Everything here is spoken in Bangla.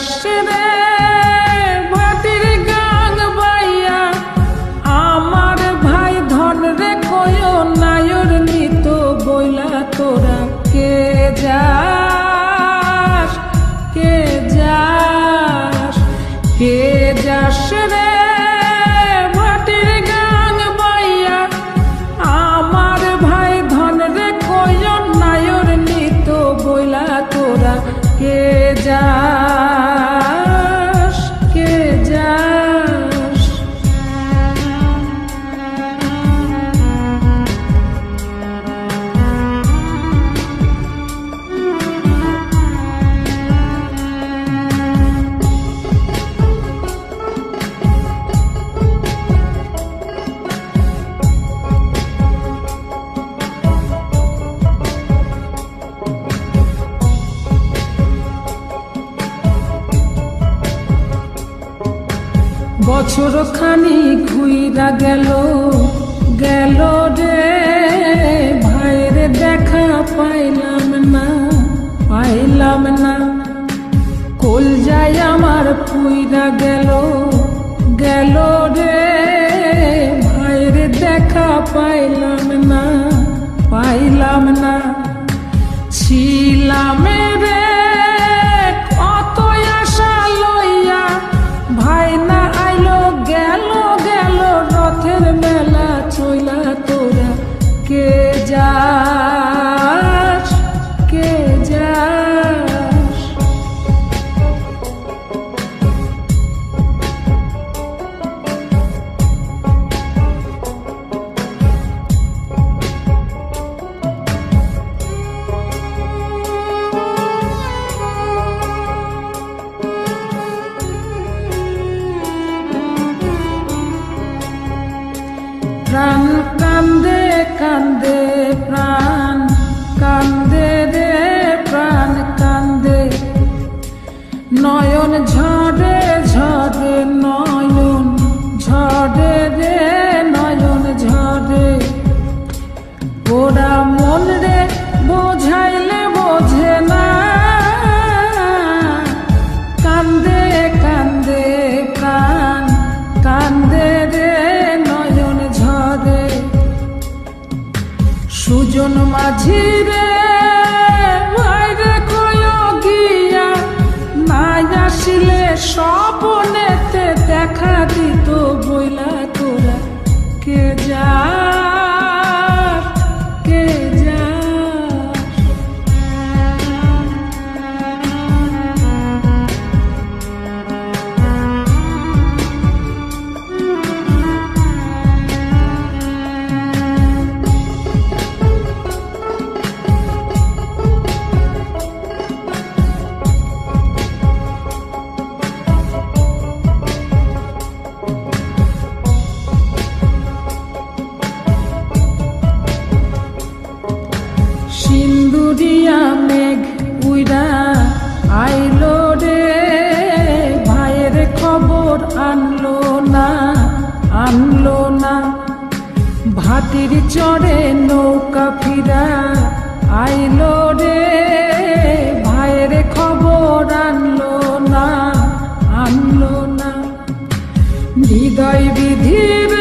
যাস রে ভাটির গাং বাইয়া আমার ভাই ধন রে কয় নায়র নিত বইলা তোরা কে যাস কে যাস কে যাস রে ভাটির গাং বাইয়া আমার ভাই ধন রে কয় নায়র নিত বইলা তোরা কে যাস কে যাস বছর খানি ঘুইরা গেল গেল রে ভাইয়ের দেখা পাইলাম না কল যায় আমার পুইরা গেল গেল রে ভাইয়ের দেখা পাইলাম না ছিলাম রে কত আশা লইয়া ভাই না আইলো গেল গেল রথের মেলা চইলা তোরা কে যাস কে যাস প্রাণ কান্দে কান্দে প্রাণ কান্দে রে প্রাণ কান্দে নয়ন ঝরে ঝরে নয়ন ঝরে রে নয়ন ঝরে ওরা মন রে বোঝাইলে বোঝে না কান্দে কান্দে প্রাণ কান্দে রে সুজন মাঝি রে ভাইরে কয় গিয়া নাই আসিলে স্বপনেতে দেখা দিত বইলা তোরা কে যাস কে যাস সিন্দুরিয়া মেঘ উইরা আইলো রে ভাইয়ের খবর আনলো না ভাটির চড়ে নৌকা ফিরা আইলো রে ভাইয়ের খবর আনলো না হৃদয় বিধির